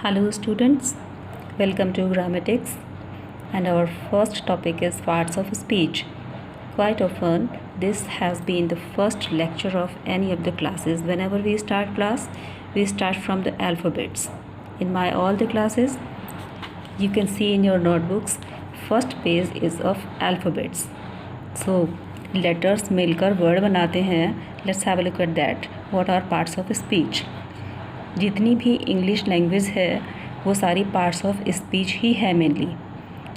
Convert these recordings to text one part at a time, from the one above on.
Hello students, welcome to Grammatics, and our first topic is parts of speech. Quite often this has been the first lecture of any of the classes. Whenever we start class, we start from the alphabets. In my all the classes, you can see in your notebooks, first page is of alphabets. So letters मिलकर word बनाते हैं. Let's have a look at that. What are parts of speech? जितनी भी English language है वो सारी parts of speech ही है mainly.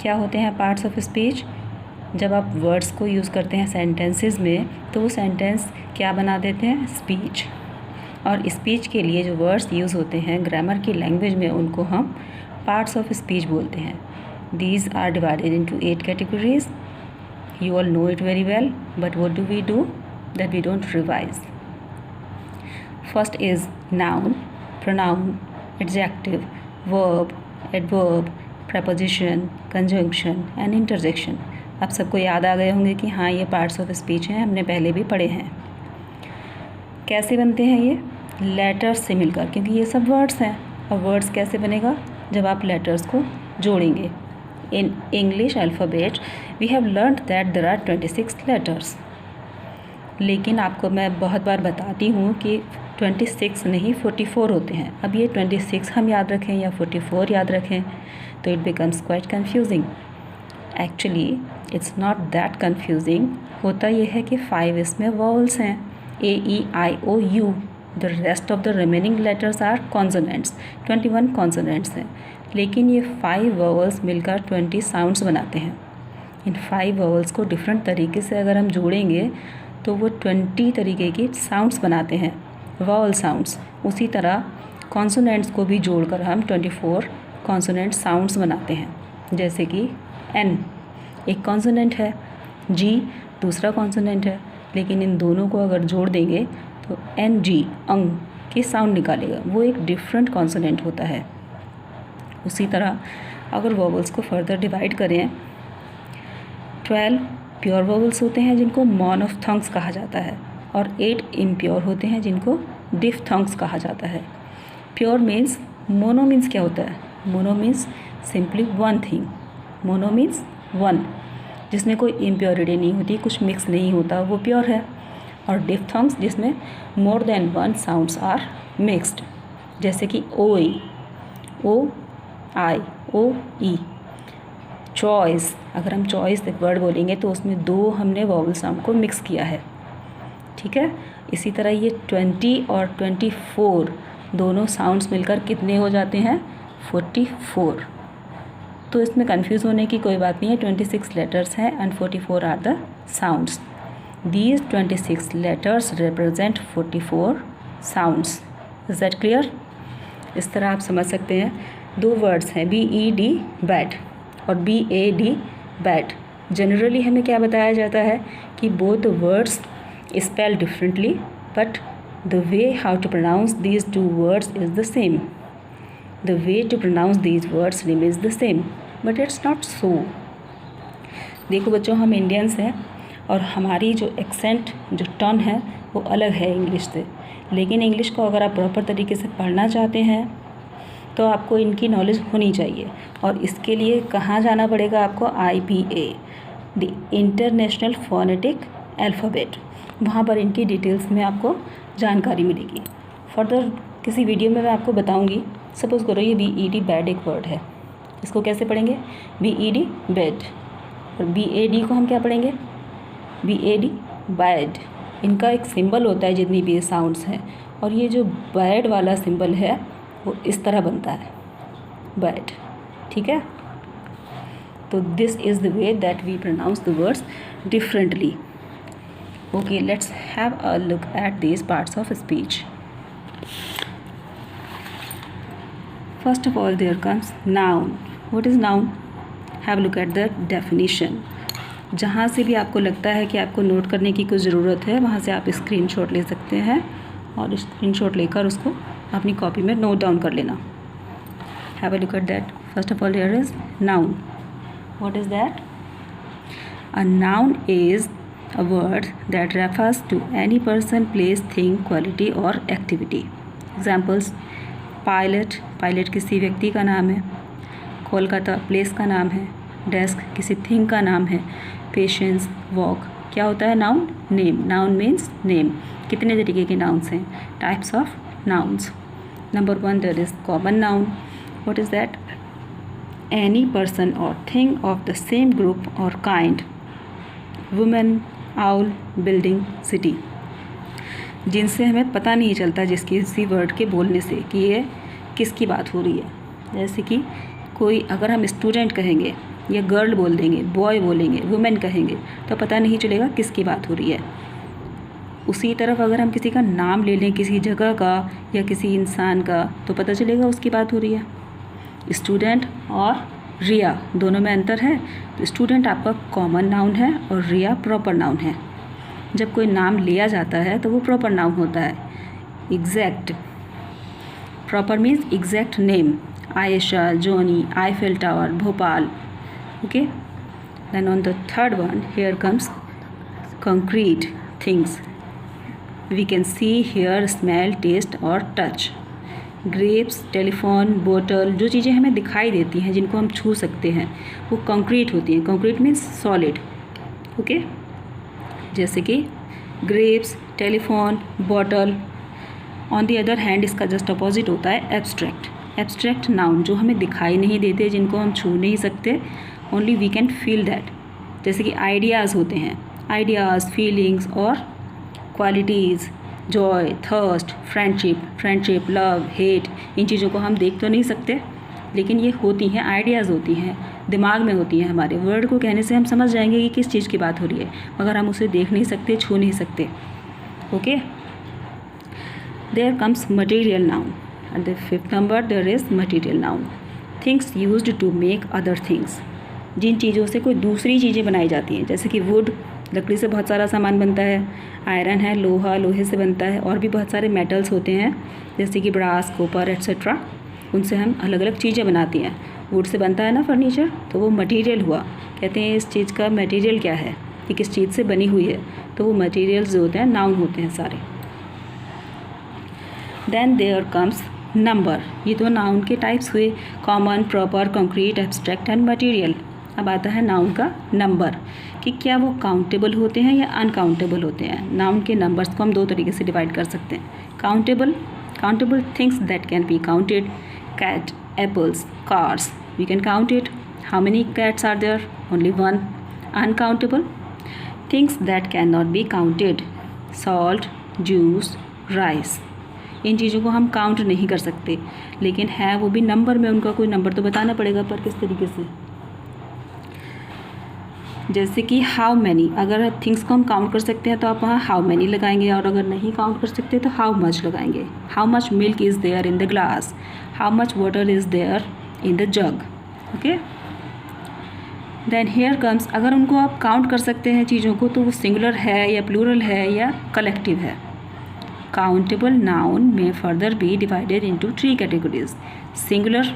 क्या होते हैं पार्ट्स ऑफ स्पीच? जब आप वर्ड्स को यूज़ करते हैं सेंटेंसेस में तो वो सेंटेंस क्या बना देते हैं? स्पीच. और स्पीच के लिए जो वर्ड्स यूज़ होते हैं ग्रामर की लैंग्वेज में उनको हम पार्ट्स ऑफ स्पीच बोलते हैं. These are divided into 8 categories. You all know it very well, but what do we do that we don't revise. First is noun, pronoun, adjective, verb, adverb, preposition, conjunction and interjection. आप सबको याद आ गए होंगे कि हाँ ये parts of speech हैं, हमने पहले भी पढ़े हैं. कैसे बनते हैं ये? लेटर्स से मिलकर, क्योंकि ये सब वर्ड्स हैं. और वर्ड्स कैसे बनेगा? जब आप लेटर्स को जोड़ेंगे. In English alphabet we have learned that there are 26 letters. लेकिन आपको मैं बहुत बार बताती हूँ कि 26 नहीं 44 होते हैं. अब ये 26 हम याद रखें या 44 याद रखें तो it becomes quite confusing. Actually it's not that confusing. होता ये है कि 5 इसमें वॉवल्स हैं, A-E-I-O-U. The rest of the remaining letters are consonants. 21 consonants हैं, लेकिन ये 5 वॉवल्स मिलकर 20 साउंड्स बनाते हैं. इन 5 वॉवल्स को डिफरेंट तरीके से अगर हम जोड़ेंगे तो वो 20 तरीके की साउंड्स बनाते हैं, वॉवल साउंड्स. उसी तरह कॉन्सोनेंट्स को भी जोड़कर हम 24 कॉन्सोनेंट साउंड्स बनाते हैं. जैसे कि एन एक कॉन्सोनेंट है, जी दूसरा कॉन्सोनेंट है, लेकिन इन दोनों को अगर जोड़ देंगे तो एन जी अंग की साउंड निकालेगा. वो एक डिफरेंट कॉन्सोनेंट होता है. उसी तरह अगर वॉवल्स को फर्दर डिवाइड करें, 12 प्योर वॉवल्स होते हैं जिनको मोनोफ्थोंग्स कहा जाता है, और 8 इम्प्योर होते हैं जिनको डिफ्थोंग्स कहा जाता है. प्योर मीन्स, मोनो मीन्स क्या होता है? Mono means simply one thing. Mono means one, जिसमें कोई इम्प्योरिटी नहीं होती, कुछ मिक्स नहीं होता, वो प्योर है. और डिफ्थोंग्स जिसमें more than one sounds are mixed. जैसे कि ओ ई, ओ आई, ओ ई. चॉइस, अगर हम चॉइस एक वर्ड बोलेंगे तो उसमें 2 हमने वॉवल साउंड को मिक्स किया है. ठीक है. इसी तरह ये 20 और 24 दोनों साउंड्स मिलकर कितने हो जाते हैं? 44. तो इसमें कंफ्यूज होने की कोई बात नहीं है. 26 लेटर्स हैं and 44 are the sounds. These 26 letters represent 44 sounds. Is that clear? इस तरह आप समझ सकते हैं. 2 वर्ड्स हैं, BED बैड और BAD बैड. जनरली हमें क्या बताया जाता है कि both words spell differently, but the way how to pronounce these 2 words is the same. The way to pronounce these words remains the same, but it's not so. देखो बच्चों, हम Indians हैं और हमारी जो एक्सेंट, जो टर्न है वो अलग है इंग्लिश से. लेकिन इंग्लिश को अगर आप प्रॉपर तरीके से पढ़ना चाहते हैं तो आपको इनकी नॉलेज होनी चाहिए. और इसके लिए कहाँ जाना पड़ेगा आपको? IPA, the international phonetic alphabet. वहाँ पर इनकी डिटेल्स में आपको जानकारी मिलेगी. फर्दर किसी वीडियो में मैं आपको बताऊंगी. सपोज़ करो ये BED बैड एक वर्ड है, इसको कैसे पढ़ेंगे? BED bad. और BAD को हम क्या पढ़ेंगे? BAD bad. इनका एक सिंबल होता है जितनी भी ये साउंड्स हैं, और ये जो बैड वाला सिंबल है वो इस तरह बनता है, बैड. ठीक है. तो this is the way that we pronounce the words differently. Okay, let's have a look at these parts of speech. First of all, there comes noun. What is noun? Have a look at the definition. जहाँ से भी आपको लगता है कि आपको note करने की कोई ज़रूरत है, वहाँ से आप स्क्रीनशॉट ले सकते हैं और स्क्रीनशॉट लेकर उसको अपनी कॉपी में नोट डाउन कर लेना. Have a look at that. First of all, here is noun. What is that? A noun is a word that refers to any person, place, thing, quality or activity. Examples: pilot, pilot किसी व्यक्ति का नाम है। Kolkata place का नाम है। Desk किसी thing का नाम है। पेशेंस वॉक क्या होता है? Noun name. Noun means name. कितने तरीके के नाउन्स हैं? Types of nouns. Number 1 there is common noun. What is that? Any person और thing of the same group और kind. Women, owl, building, city. जिनसे हमें पता नहीं चलता जिसकी किसी वर्ड के बोलने से कि ये किसकी बात हो रही है। जैसे कि कोई अगर हम स्टूडेंट कहेंगे या गर्ल बोल देंगे, बॉय बोलेंगे, वुमेन कहेंगे तो पता नहीं चलेगा किसकी बात हो रही है। उसी तरफ अगर हम किसी का नाम ले लें, किसी जगह का या किसी इंसान का, तो पता चलेगा उसकी बात हो रही है। स्टूडेंट और रिया दोनों में अंतर है। तो स्टूडेंट आपका कॉमन नाउन है और रिया प्रॉपर नाउन है। जब कोई नाम लिया जाता है तो वो प्रॉपर नाउन होता है। Exact, proper means exact name. Ayesha, Johnny, Eiffel Tower, Bhopal. Okay, then on the third one here comes concrete things. We can see, hear, smell, taste और टच। ग्रेप्स, टेलीफोन, बोतल, जो चीज़ें हमें दिखाई देती हैं, जिनको हम छू सकते हैं, वो कंक्रीट होती हैं। Concrete means solid. ओके, जैसे कि grapes, telephone, bottle. On the other hand इसका जस्ट अपोजिट होता है एब्स्ट्रैक्ट। एब्स्ट्रैक्ट नाउन जो हमें दिखाई नहीं देते, जिनको हम छू नहीं सकते, only we can feel that. जैसे कि आइडियाज़ होते हैं, आइडियाज़, फीलिंग्स और qualities. Joy, thirst, friendship, love, hate. इन चीज़ों को हम देख तो नहीं सकते, लेकिन ये होती हैं, आइडियाज़ होती हैं, दिमाग में होती हैं हमारे। वर्ड को कहने से हम समझ जाएंगे कि किस चीज़ की बात हो रही है, मगर हम उसे देख नहीं सकते, छू नहीं सकते। Okay, there comes material noun and the 5th number there is material noun. Things used to make other things. जिन चीज़ों से कोई दूसरी चीज़ें बनाई जाती हैं, जैसे कि वुड, लकड़ी से बहुत सारा सामान बनता है। आयरन है, लोहा, लोहे से बनता है। और भी बहुत सारे मेटल्स होते हैं, जैसे कि ब्रास, कॉपर एट्सेट्रा। उनसे हम अलग अलग चीज़ें बनाती हैं। वुड से बनता है ना फर्नीचर, तो वो मटेरियल हुआ। कहते हैं इस चीज़ का मटेरियल क्या है, कि किस चीज़ से बनी हुई है, तो वो मटेरियल्स जो होते हैं नाउन होते हैं सारे। Then there comes number. ये तो नाउन के टाइप्स हुए, common, proper, concrete, abstract and material. अब आता है नाउन का नंबर, कि क्या वो काउंटेबल होते हैं या अनकाउंटेबल होते हैं। नाउन के नंबर्स को हम 2 तरीके से डिवाइड कर सकते हैं। Countable things that can be counted. Cat, apples, cars, we can count it. How many cats are there? Only 1. Uncountable things that can not be counted. Salt, juice, rice. इन चीज़ों को हम काउंट नहीं कर सकते, लेकिन है वो भी नंबर में, उनका कोई नंबर तो बताना पड़ेगा, पर किस तरीके से। जैसे कि हाउ मैनी, अगर थिंग्स को हम काउंट कर सकते हैं तो आप वहाँ हाउ मैनी लगाएंगे, और अगर नहीं काउंट कर सकते तो हाउ मच लगाएंगे। How much milk is there in the glass, how much water is there in the jug. Okay, then here comes, अगर उनको आप काउंट कर सकते हैं चीज़ों को, तो वो सिंगुलर है या प्लूरल है या कलेक्टिव है। काउंटेबल नाउन में further be divided into 3 categories. Singular,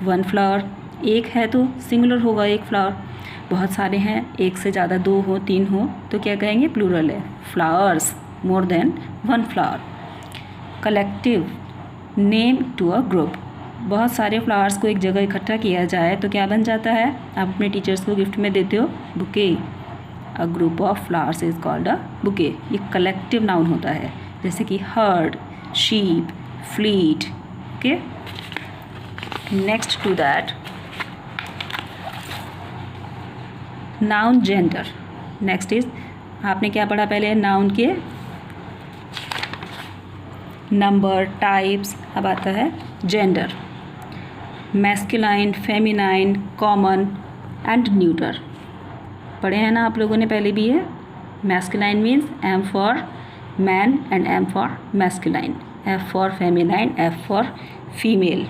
1 flower, एक है तो सिंगुलर होगा, 1 फ्लावर। बहुत सारे हैं, 1 से ज़्यादा, 2 हो, 3 हो, तो क्या कहेंगे? प्लूरल है। Flowers, more than 1 flower. Collective, name to a group. बहुत सारे फ्लावर्स को एक जगह इकट्ठा किया जाए तो क्या बन जाता है? आप अपने टीचर्स को गिफ्ट में देते हो, bouquet. A group of flowers is called a bouquet. ये कलेक्टिव नाउन होता है, जैसे कि herd, sheep, fleet. Okay, next to that noun gender. Next is, आपने क्या पढ़ा पहले? नाउन के नंबर, टाइप्स। अब आता है gender. Masculine, feminine, common and neuter. पढ़े हैं ना आप लोगों ने पहले भी ये। Masculine means M for man and M for masculine, F for feminine, F for female.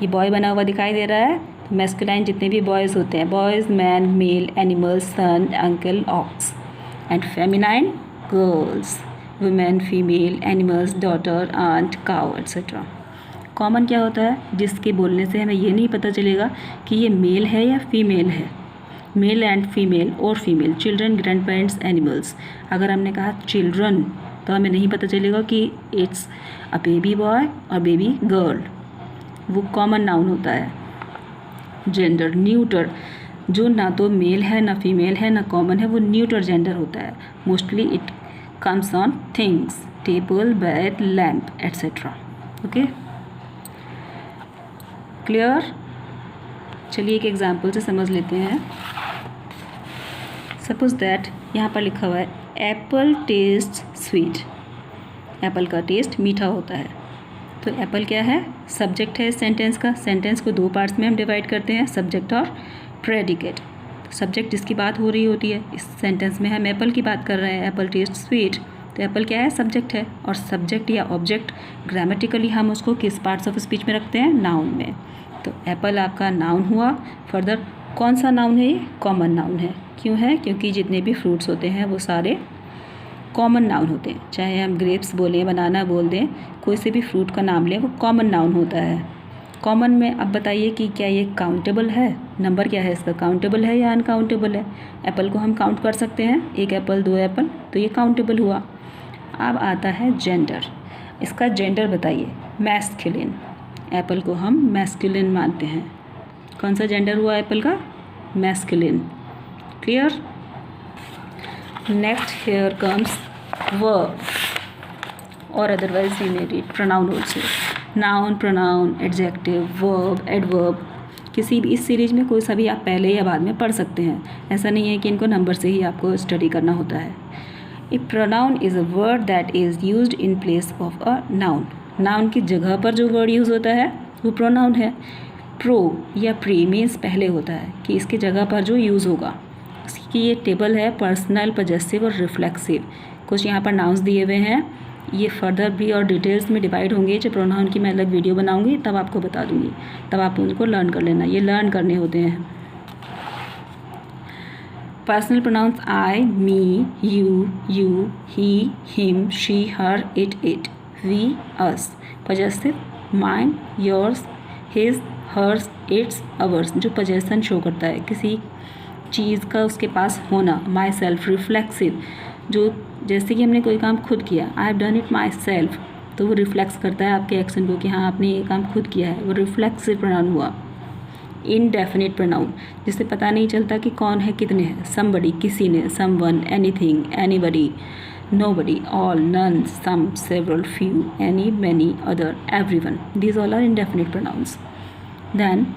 ये बॉय बना हुआ दिखाई दे रहा है। तो मैस्कुलाइन जितने भी बॉयज़ होते हैं, boys, man, male, animal, son, uncle, ox. And feminine, girls, women, female, animals, daughter, aunt, cow etcetera. Common क्या होता है? जिसके बोलने से हमें ये नहीं पता चलेगा कि ये मेल है या फीमेल है। मेल एंड फीमेल और female, children, grand parents, animals. अगर हमने कहा चिल्ड्रन तो हमें नहीं पता चलेगा कि इट्स अ बेबी बॉय और बेबी गर्ल। वो कॉमन नाउन होता है। जेंडर न्यूटर, जो ना तो मेल है ना फीमेल है ना कॉमन है, वो न्यूटर जेंडर होता है। Mostly it comes on things, table, bed, lamp etcetera. Okay, clear. चलिए एक एग्जांपल से समझ लेते हैं। सपोज दैट यहाँ पर लिखा हुआ है एप्पल टेस्ट स्वीट, एप्पल का टेस्ट मीठा होता है। तो एप्पल क्या है? सब्जेक्ट है सेंटेंस का। सेंटेंस को दो पार्ट्स में हम डिवाइड करते हैं, सब्जेक्ट और प्रेडिकेट। सब्जेक्ट जिसकी बात हो रही होती है, इस सेंटेंस में हम एप्पल की बात कर रहे हैं, एप्पल टेस्ट स्वीट। तो एप्पल क्या है? सब्जेक्ट है। और सब्जेक्ट या ऑब्जेक्ट ग्रामेटिकली हम उसको किस पार्ट्स ऑफ स्पीच में रखते हैं? नाउन में। तो एप्पल आपका नाउन हुआ। फर्दर कौन सा नाउन है? ये कॉमन नाउन है। क्यों है? क्योंकि जितने भी फ्रूट्स होते हैं वो सारे कॉमन नाउन होते हैं। चाहे हम ग्रेप्स बोलें, बनाना बोल दें, कोई से भी फ्रूट का नाम लें, वो कॉमन नाउन होता है। कॉमन में अब बताइए कि क्या ये काउंटेबल है? नंबर क्या है इसका? काउंटेबल है या अनकाउंटेबल है? एप्पल को हम काउंट कर सकते हैं, एक एप्पल, दो एप्पल, तो ये काउंटेबल हुआ। अब आता है जेंडर। इसका जेंडर बताइए। मैस्कुलिन, एप्पल को हम मैस्कुलिन मानते हैं। कौन सा जेंडर हुआ एप्पल का? Masculine. Clear. Next here comes verb, और otherwise we may read pronoun also. Noun, pronoun, adjective, verb, adverb, किसी भी इस सीरीज में कोई सा भी आप पहले या बाद में पढ़ सकते हैं। ऐसा नहीं है कि इनको नंबर से ही आपको स्टडी करना होता है। A pronoun is a word that is used in place of a noun. Noun की जगह पर जो वर्ड यूज़ होता है वो प्रोनाउन है। प्रो या प्री मीन्स पहले होता है कि इसकी जगह पर जो यूज़ होगा। इसकी ये टेबल है पर्सनल, पजेसिव और रिफ्लेक्सिव। कुछ यहाँ पर नाउन्स दिए हुए हैं, ये फर्दर भी और डिटेल्स में डिवाइड होंगे। जब प्रोनाउन की मैं अलग वीडियो बनाऊंगी तब आपको बता दूंगी, तब आप उनको लर्न कर लेना। ये लर्न करने होते हैं। Personal pronouns I, me, you, he, him, she, her, it, we, us. Possessive mine, yours, his, hers, its, ours, जो पजेशन शो करता है किसी चीज़ का उसके पास होना। My self. रिफ्लेक्सिव, जो जैसे कि हमने कोई काम खुद किया, I have done it my self, तो वो रिफ्लेक्स करता है आपके एक्शन को कि हाँ आपने ये काम खुद किया है, वो रिफ्लेक्सिव प्रोनाउन हुआ। इनडेफिनिट प्रोनाउन, जिससे पता नहीं चलता कि कौन है, कितने हैं। समबडी, किसी ने, someone, anything, anybody, nobody, all, none, some, several, few, any, many, other, everyone, these all are indefinite pronouns. Then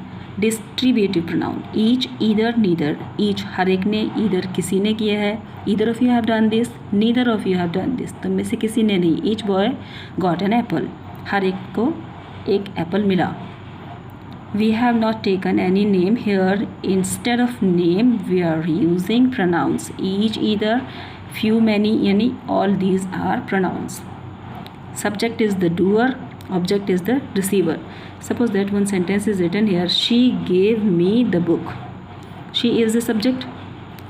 distributive pronoun, each, either, neither. Each हर एक ने, ईदर किसी ने किया है, either of you have done this, neither of you have done this, तुम में से किसी ने नहीं। Each boy got an apple, हर एक को एक एप्पल मिला। We have not taken any name here, instead of name we are using pronouns. Each, either, few, many, यानी all these are pronouns. Subject is the doer, object is the receiver. Suppose that one sentence is written here, she gave me the book. She is the subject.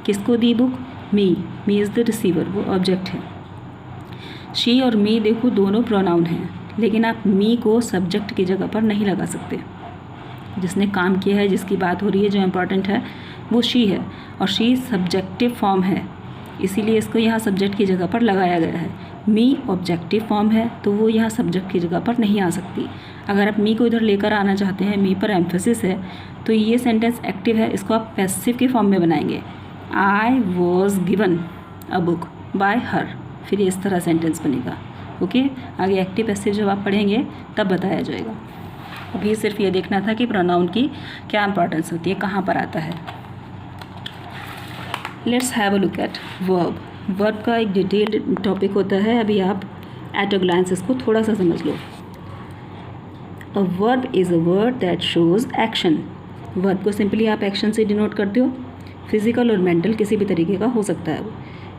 किसको दी book? me. me is the receiver, वो object है। she और me देखो दोनों pronoun हैं, लेकिन आप me को subject की जगह पर नहीं लगा सकते। जिसने काम किया है, जिसकी बात हो रही है, जो इम्पॉर्टेंट है वो she है, और she subjective form है, इसीलिए इसको यहाँ सब्जेक्ट की जगह पर लगाया गया है। मी ऑब्जेक्टिव फॉर्म है, तो वो यहाँ सब्जेक्ट की जगह पर नहीं आ सकती। अगर आप मी को इधर लेकर आना चाहते हैं, मी पर एम्फेसिस है, तो ये सेंटेंस एक्टिव है, इसको आप पैसिव के फॉर्म में बनाएंगे। I was given a book by हर, फिर इस तरह सेंटेंस बनेगा। ओके, आगे एक्टिव पैसिव जब आप पढ़ेंगे तब बताया जाएगा। अभी सिर्फ ये देखना था कि प्रोनाउन की क्या इंपॉर्टेंस होती है, कहाँ पर आता है। Let's have a look at verb. Verb का एक डिटेल्ड टॉपिक होता है, अभी आप एट अ ग्लांस इसको थोड़ा सा समझ लो। A verb is a word that shows action. Verb को सिंपली आप एक्शन से डिनोट करते हो, फिजिकल और मेंटल किसी भी तरीके का हो सकता है वो।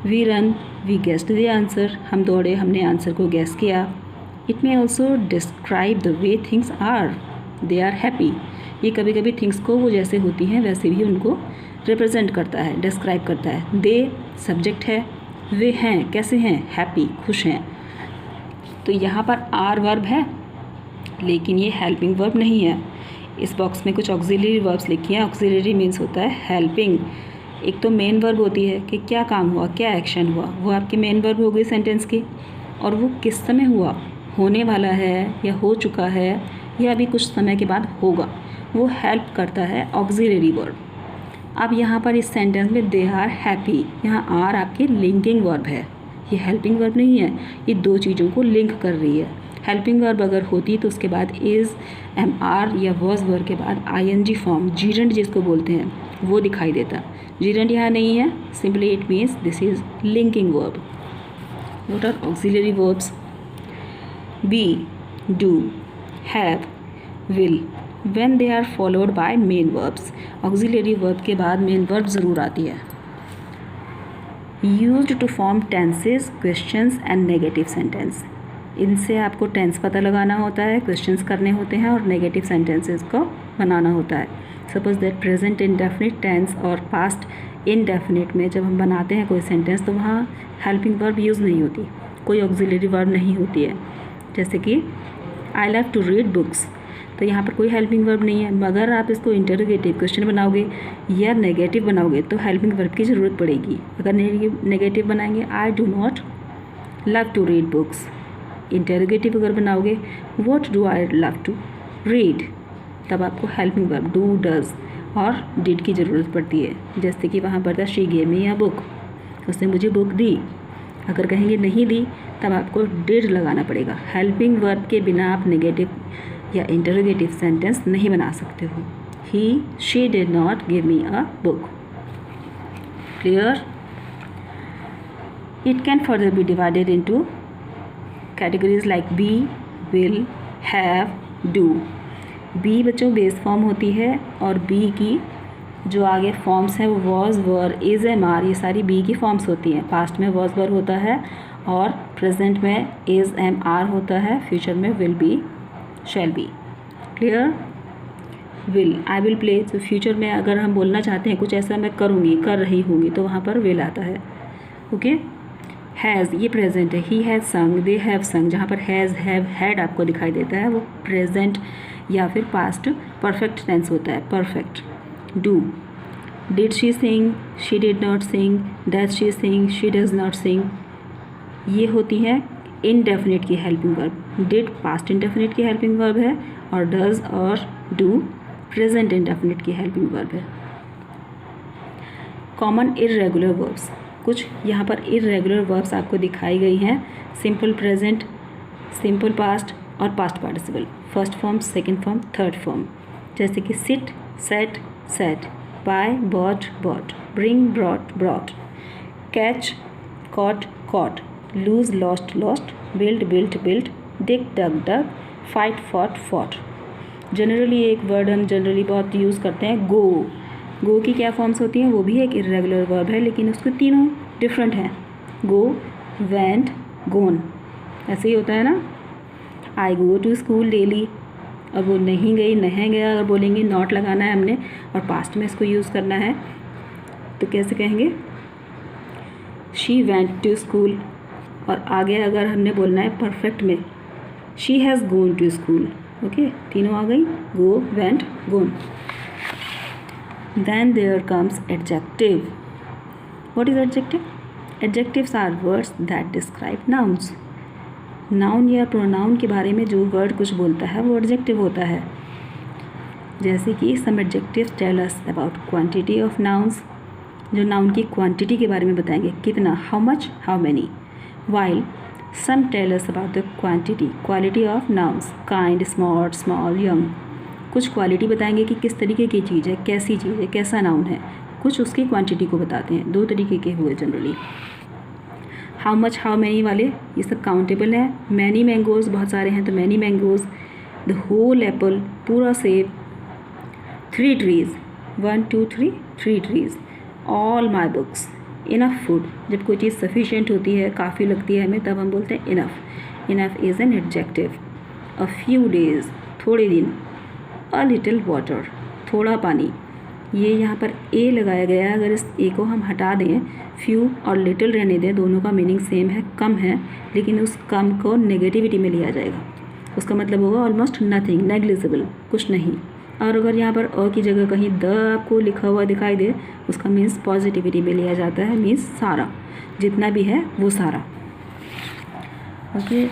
We run, we guessed the answer, हम दौड़े, हमने आंसर को गेस किया। It may also describe the way things are, they are happy. ये कभी कभी थिंग्स को वो जैसे होती हैं वैसे भी उनको रिप्रेजेंट करता है, डिस्क्राइब करता है। दे सब्जेक्ट है, वे हैं, कैसे हैं, हैप्पी, खुश हैं। तो यहाँ पर आर वर्ब है, लेकिन ये हेल्पिंग वर्ब नहीं है। इस बॉक्स में कुछ ऑक्सिलरी वर्ब्स लिखी हैं। ऑक्सिलरी मीन्स होता है हेल्पिंग। एक तो मेन वर्ब होती है कि क्या काम हुआ, क्या एक्शन हुआ, वो आपकी मेन वर्ब हो गई सेंटेंस की, और वो किस समय हुआ, होने वाला है या हो चुका है या अभी कुछ समय के बाद होगा, वो हेल्प करता है ऑक्सिलरी वर्ब। अब यहाँ पर इस सेंटेंस में दे आर हैप्पी, यहाँ आर आपकी लिंकिंग वर्ब है, ये हेल्पिंग वर्ब नहीं है, ये दो चीज़ों को लिंक कर रही है। हेल्पिंग वर्ब अगर होती तो उसके बाद इज़, एम आर या वॉज वर्ब के बाद आईएनजी फॉर्म, जीरेंट जिसको बोलते हैं, वो दिखाई देता। जीरेंट यहाँ नहीं है, simply it means this is linking verb. What are auxiliary verbs? Be, do, have, will, when they are followed by main verbs। Auxiliary verb के बाद मेन वर्ब ज़रूर आती है। used to form tenses, questions and negative sentence। इनसे आपको tense पता लगाना होता है, क्वेश्चंस करने होते हैं और नेगेटिव सेंटेंसेस को बनाना होता है। Suppose that present indefinite tense और पास्ट इनडेफिनिट में जब हम बनाते हैं कोई सेंटेंस तो वहाँ हेल्पिंग वर्ब यूज़ नहीं होती, कोई ऑक्सिलरी वर्ब नहीं होती है। जैसे कि I love to read books, तो यहाँ पर कोई हेल्पिंग वर्ब नहीं है, मगर आप इसको इंटरोगेटिव क्वेश्चन बनाओगे या नेगेटिव बनाओगे तो हेल्पिंग वर्ब की ज़रूरत पड़ेगी। अगर नेगेटिव बनाएंगे I do not love to read books, interrogative अगर बनाओगे what do I love to read, तब आपको हेल्पिंग वर्ब डू, डज और डिड की ज़रूरत पड़ती है। जैसे कि वहाँ पर था she gave me a book, उसने मुझे बुक दी। अगर कहेंगे नहीं दी तब आपको डिड लगाना पड़ेगा। हेल्पिंग वर्ब के बिना आप नेगेटिव या इंटरोगेटिव सेंटेंस नहीं बना सकते हो। He, she did not give me a book. Clear? It can further be divided into categories like be, will, have, do. Be बच्चों बेस फॉर्म होती है और बी की जो आगे फॉर्म्स हैं वो was, were, is, am, are, ये सारी बी की फॉर्म्स होती हैं। पास्ट में वॉज, वर होता है और प्रेजेंट में इज़, एम, आर होता है, फ्यूचर में will be, shall be. Clear? Will, I will play, तो फ्यूचर में अगर हम बोलना चाहते हैं कुछ ऐसा मैं करूँगी, कर रही होंगी, तो वहाँ पर विल आता है। ओके? हैज़, ये प्रेजेंट है, ही हैज़ संग, दे हैव संग, जहाँ पर हैज़, हैव, हैड आपको दिखाई देता है वो प्रेजेंट या फिर पास्ट परफेक्ट टेंस होता है, perfect. Do, did she sing, she did not sing, does she sing, she does not sing, ये होती है इनडेफिनिट की helping verb. Did past indefinite की हेल्पिंग वर्ब है और डज और डू प्रेजेंट इंडेफिनिट की हेल्पिंग वर्ब है। कॉमन इर्रेगुलर वर्ब्स, कुछ यहाँ पर इर्रेगुलर वर्ब्स आपको दिखाई गई हैं। सिंपल प्रेजेंट, सिंपल पास्ट और past participle, first form, second form, third form. जैसे कि sit, set, set, buy, bought, bought, bring, brought, brought, catch, caught, caught, lose, lost, lost, build, built, built, dig, dug, dug, fight, fought, fought. Generally एक word हम generally बहुत use करते हैं, गो। गो की क्या forms होती हैं? वो भी एक इर्रेगुलर वर्ब है लेकिन उसके तीनों डिफरेंट हैं। गो, वेंट, गोन, ऐसे ही होता है ना। आई गो टू स्कूल डेली, अब वो नहीं गई, नहीं गया, अगर बोलेंगे नॉट लगाना है हमने और पास्ट में इसको यूज़ करना है तो कैसे कहेंगे? She went to school. और आगे अगर हमने बोलना है परफेक्ट में, she has gone to school. Okay, तीनों आ गई, go, went, gone. Then there comes adjective. What is adjective? Adjectives are words that describe nouns. Noun या प्रोनाउन के बारे में जो वर्ड कुछ बोलता है वो एडजेक्टिव होता है। जैसे कि some adjectives tell us about quantity of nouns, जो नाउन की क्वांटिटी के बारे में बताएंगे, कितना, how much, how many. While some tell us about the quantity, quality of nouns, kind, smart, small, young. कुछ क्वालिटी बताएंगे कि किस तरीके की चीज़ है, कैसी चीज़ है, कैसा नाउन है, कुछ उसकी क्वांटिटी को बताते हैं। दो तरीके के हुए generally. How much, how many वाले ये सब काउंटेबल है। मैनी मैंगोज़, बहुत सारे हैं तो many mangoes. The whole apple, पूरा सेब। 3 trees, 1 2 3, 3 trees. All my books. Enough food, जब कोई चीज़ सफिशिएंट होती है, काफ़ी लगती है हमें, तब हम बोलते हैं enough. Enough is an adjective. A few days, थोड़े दिन। अ लिटिल वाटर, थोड़ा पानी। ये यहाँ पर ए लगाया गया है, अगर इस ए को हम हटा दें, फ्यू और लिटिल रहने दें, दोनों का मीनिंग सेम है, कम है, लेकिन उस कम को नेगेटिविटी में लिया जाएगा। उसका मतलब होगा ऑलमोस्ट नथिंग, नेग्लिजिबल, कुछ नहीं। और अगर यहाँ पर अ की जगह कहीं द आपको लिखा हुआ दिखाई दे, उसका मीन्स पॉजिटिविटी में लिया जाता है, मीन्स सारा, जितना भी है वो सारा। Okay,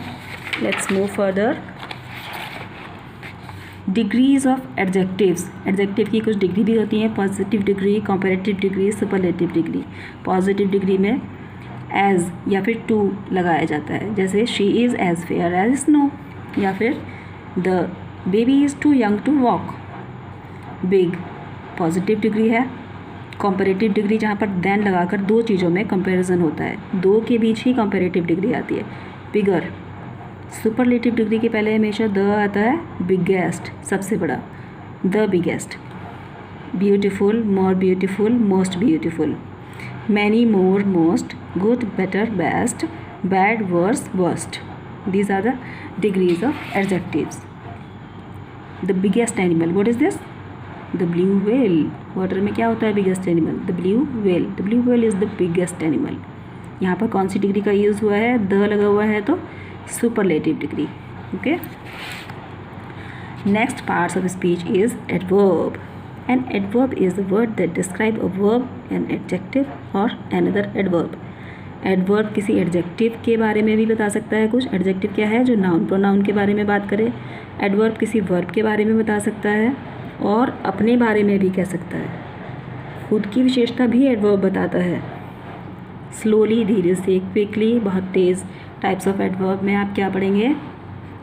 let's move further. Degrees of adjectives, adjective की कुछ डिग्री भी होती हैं, positive degree, comparative degree, superlative degree. Positive degree में एज या फिर टू लगाया जाता है, जैसे she is as fair as snow, या फिर the baby is too young to walk. Big positive degree है। कंपैरेटिव डिग्री जहाँ पर देन लगाकर दो चीज़ों में कंपैरिजन होता है, दो के बीच ही कंपैरेटिव डिग्री आती है। बिगर। सुपरलेटिव डिग्री के पहले हमेशा द आता है, बिगेस्ट सबसे बड़ा, the biggest. Beautiful, more beautiful, most beautiful. Many, more, most, good, better, best, bad, worse, worst. These are the degrees of adjectives. The biggest animal, what is this? The blue whale. Water में क्या होता है biggest animal? The blue whale. The blue whale is the biggest animal. यहाँ पर कौन सी degree का use हुआ है? द लगा हुआ है तो superlative degree. Okay, next parts of speech is adverb. An adverb is a word that describe a verb, an adjective और अनदर एडवर्ब। एडवर्ब किसी एडजेक्टिव के बारे में भी बता सकता है कुछ। एडजेक्टिव क्या है? जो नाउन प्रोनाउन के बारे में बात करे। एडवर्ब किसी वर्ब के बारे में बता सकता है और अपने बारे में भी कह सकता है। खुद की विशेषता भी एडवर्ब बताता है। स्लोली, धीरे से, क्विकली, बहुत तेज़। टाइप्स ऑफ एडवर्ब में आप क्या पढ़ेंगे?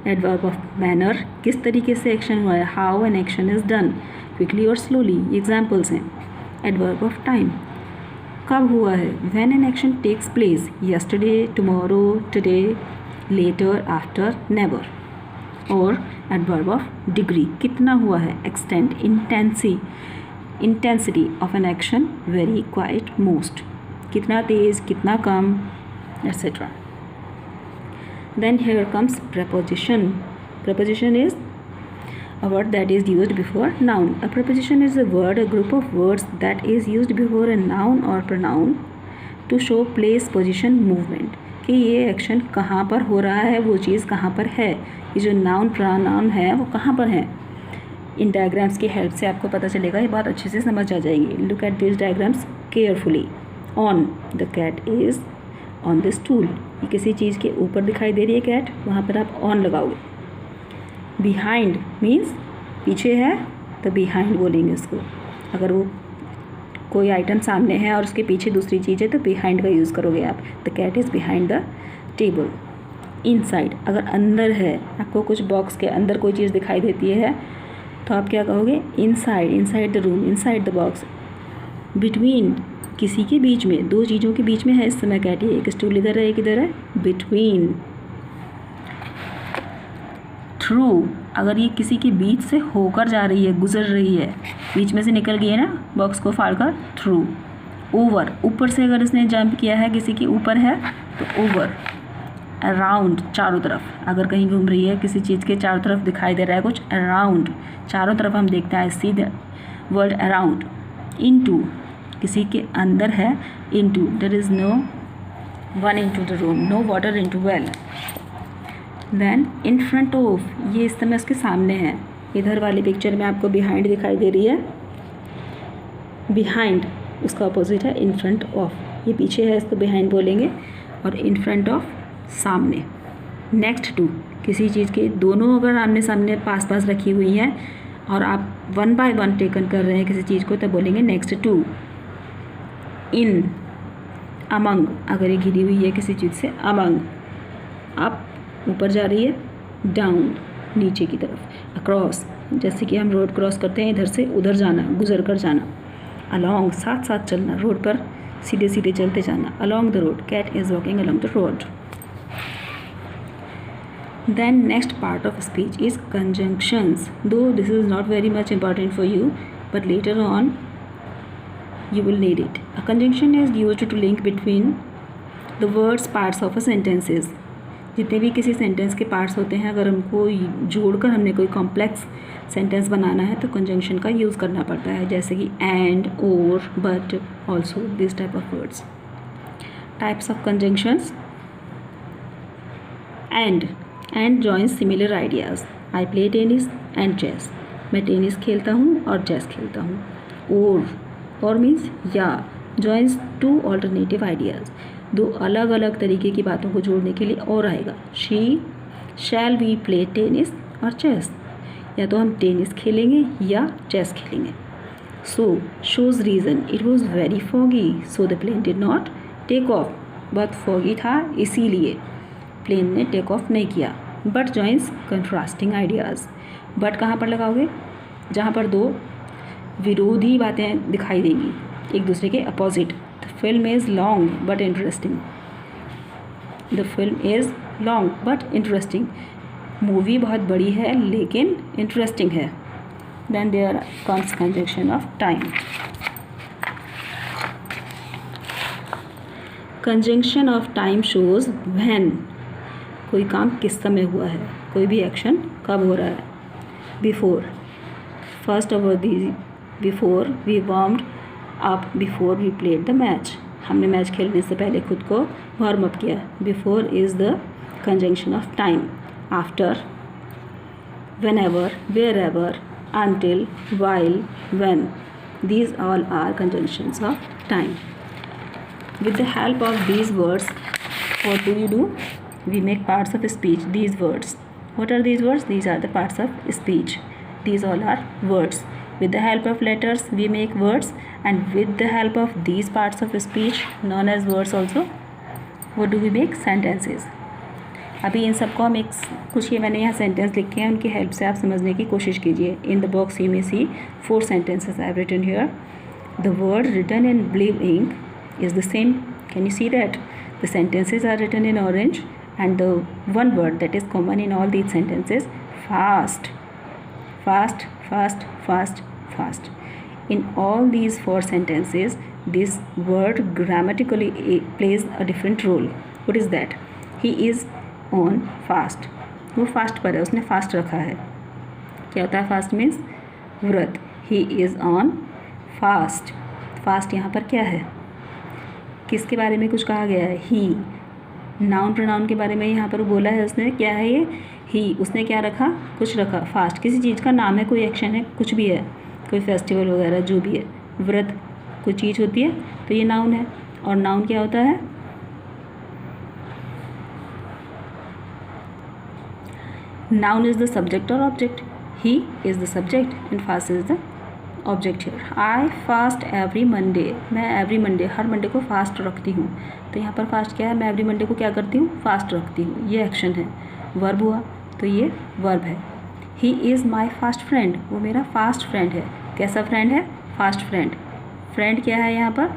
एडवर्ब ऑफ मैनर, किस तरीके से एक्शन हुआ है, how an action is done, quickly और स्लोली, एग्जाम्पल्स हैं। एडवर्ब ऑफ टाइम, कब हुआ है, when an action takes place, yesterday, tomorrow, today, later, after, never. और एडवर्ब ऑफ डिग्री, कितना हुआ है, extent, intensity of an action, very, quite, most, कितना तेज़, कितना कम, etcetera. Then here comes preposition. Preposition is a word that is used before noun. A preposition is a word, a group of words that is used before a noun or pronoun to show place, position, movement. कि ये action कहाँ पर हो रहा है, वो चीज़ कहाँ पर है, ये जो नाउन प्रोनाउन है वो कहाँ पर है। इन डायग्राम्स की हेल्प से आपको पता चलेगा, ये बहुत अच्छे से समझ आ जाएगी। Look at this diagrams carefully. On, the cat is on the stool, ये किसी चीज़ के ऊपर दिखाई दे रही है कैट, वहाँ पर आप ऑन लगाओगे। बिहाइंड मीन्स पीछे है तो बिहाइंड बोलेंगे इसको। अगर वो कोई आइटम सामने है और उसके पीछे दूसरी चीज़ है तो बिहाइंड का यूज़ करोगे आप। The cat is behind the table. Inside, अगर अंदर है, आपको कुछ बॉक्स के अंदर कोई चीज़ दिखाई देती है तो आप क्या कहोगे? Inside, inside the room, inside the box. Between, किसी के बीच में, दो चीज़ों के बीच में है इस समय कैट, एक स्टूल इधर है एक इधर है, बिटवीन। थ्रू, अगर ये किसी के बीच से होकर जा रही है, गुजर रही है, बीच में से निकल गई है ना बॉक्स को फाड़कर, थ्रू। ओवर, ऊपर से अगर इसने जंप किया है, किसी के ऊपर है तो ओवर। अराउंड, चारों तरफ, अगर कहीं घूम रही है, किसी चीज़ के चारों तरफ दिखाई दे रहा है कुछ, अराउंड, चारों तरफ हम देखते हैं, see the word around. Into, किसी के अंदर है, into, there is no one into the room, no water into well. Then in front of, ये इस समय उसके सामने है। इधर वाली पिक्चर में आपको बिहाइंड दिखाई दे रही है, बिहाइंड उसका अपोजिट है इन फ्रंट ऑफ, ये पीछे है इसको बिहाइंड बोलेंगे, और इन फ्रंट ऑफ सामने। नेक्स्ट टू, किसी चीज़ के दोनों अगर आमने सामने पास पास रखी हुई हैं और आप वन बाय वन टेकन कर रहे हैं किसी चीज़ को, तब बोलेंगे नेक्स्ट टू। इन, अमंग, अगर ये घिरी हुई है किसी चीज़ से, अमंग, अप ऊपर जा रही है, डाउन नीचे की तरफ। अक्रॉस, जैसे कि हम रोड क्रॉस करते हैं, इधर से उधर जाना, गुजर कर जाना। अलॉन्ग, साथ साथ चलना, रोड पर सीधे सीधे चलते जाना। Along the road, cat is walking along the road. Then next part of speech is conjunctions. Though this is not very much important for you, but later on you will need it. A conjunction is used to link between the words parts of a sentences. जितने भी किसी sentence के parts होते हैं, अगर हमको जोड़कर हमने कोई कॉम्प्लेक्स सेंटेंस बनाना है तो कंजंक्शन का यूज़ करना पड़ता है, जैसे कि एंड, और, but, also, this type of words. Types of conjunctions. And joins similar ideas. I play tennis and chess, मैं टेनिस खेलता हूँ और चेस खेलता हूँ। और मीन्स या, जॉइंस टू ऑल्टरनेटिव आइडियाज़, दो अलग अलग तरीके की बातों को जोड़ने के लिए और आएगा। She shall we play tennis और चेस, या तो हम टेनिस खेलेंगे या चेस खेलेंगे। So shows reason it was very foggy so the plane did not take off. बहुत फॉगी था इसीलिए प्लेन ने टेक ऑफ नहीं किया। But joins contrasting ideas. But कहाँ पर लगाओगे? जहाँ पर दो विरोधी बातें दिखाई देंगी, एक दूसरे के opposite. The film is long but interesting. The film is long but interesting. Movie बहुत बड़ी है लेकिन इंटरेस्टिंग है। Then there comes conjunction of time. Conjunction of time shows when, कोई काम किस समय हुआ है, कोई भी एक्शन कब हो रहा है। Before, first of the before we warmed up before we played the match, हमने मैच खेलने से पहले खुद को वार्म अप किया। Before is the conjunction of time. After, whenever, wherever, until, while, when, these all are conjunctions of time. With the help of these words, what do? We make parts of speech. These words, what are these words? These are the parts of speech. These all are words. With the help of letters we make words, and with the help of these parts of speech known as words also, what do we make? Sentences. अभी इन सबको हम एक कुछ ये मैंने यहाँ sentence लिखे हैं, उनकी हेल्प से आप समझने की कोशिश कीजिए। In the box you may see 4 sentences I have written here. The word written in blue ink is the same. Can you see that? The sentences are written in orange, and the one word that is common in all these sentences, fast, fast, fast, fast, fast. In all these 4 sentences, this word grammatically plays a different role. What is that? He is on fast, वो fast पर है, उसने fast रखा है। क्या होता है fast means? व्रत। He is on fast. Fast यहाँ पर क्या है? किसके बारे में कुछ कहा गया है? ही। नाउन प्रोनाउन के बारे में यहाँ पर बोला है उसने। क्या है ये? ही। उसने क्या रखा? कुछ रखा। फास्ट किसी चीज़ का नाम है, कोई एक्शन है, कुछ भी है, कोई फेस्टिवल वगैरह जो भी है। व्रत कोई चीज़ होती है तो ये नाउन है। और नाउन क्या होता है? Noun is the subject or object. He is the subject and fast is the object here. I fast every Monday. मैं every Monday, हर मंडे को फास्ट रखती हूँ। तो यहाँ पर फास्ट क्या है? मैं every Monday को क्या करती हूँ? फास्ट रखती हूँ। ये एक्शन है। वर्ब हुआ तो ये वर्ब है। He is my fast friend. वो मेरा फास्ट फ्रेंड है। कैसा फ्रेंड है? Fast friend. फ्रेंड क्या है यहाँ पर?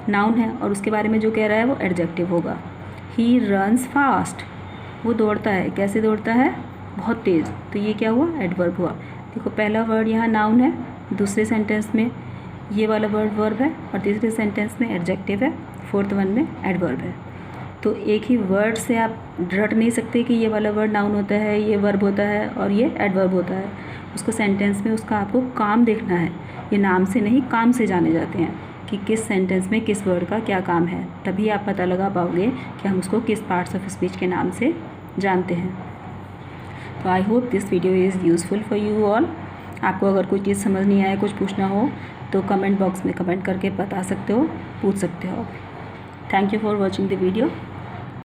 नाउन है, और उसके बारे में जो कह रहा है वो एडजेक्टिव होगा। He runs fast. वो दौड़ता है। कैसे दौड़ता है? बहुत तेज़। तो ये क्या हुआ? एडवर्ब हुआ। देखो पहला वर्ड यहाँ नाउन है, दूसरे सेंटेंस में ये वाला वर्ड वर्ब है, और तीसरे सेंटेंस में एडजेक्टिव है, फोर्थ वन में एडवर्ब है। तो एक ही वर्ड से आप रट नहीं सकते कि ये वाला वर्ड नाउन होता है, ये वर्ब होता है और ये एडवर्ब होता है। उसको सेंटेंस में उसका आपको काम देखना है। ये नाम से नहीं, काम से जाने जाते हैं कि किस सेंटेंस में किस वर्ड का क्या काम है। तभी आप पता लगा पाओगे कि हम उसको किस पार्ट्स ऑफ स्पीच के नाम से जानते हैं। तो I hope this video is useful for you all. आपको अगर कोई चीज़ समझ नहीं आए, कुछ पूछना हो तो कमेंट बॉक्स में कमेंट करके बता सकते हो, पूछ सकते हो। Thank you for watching the video.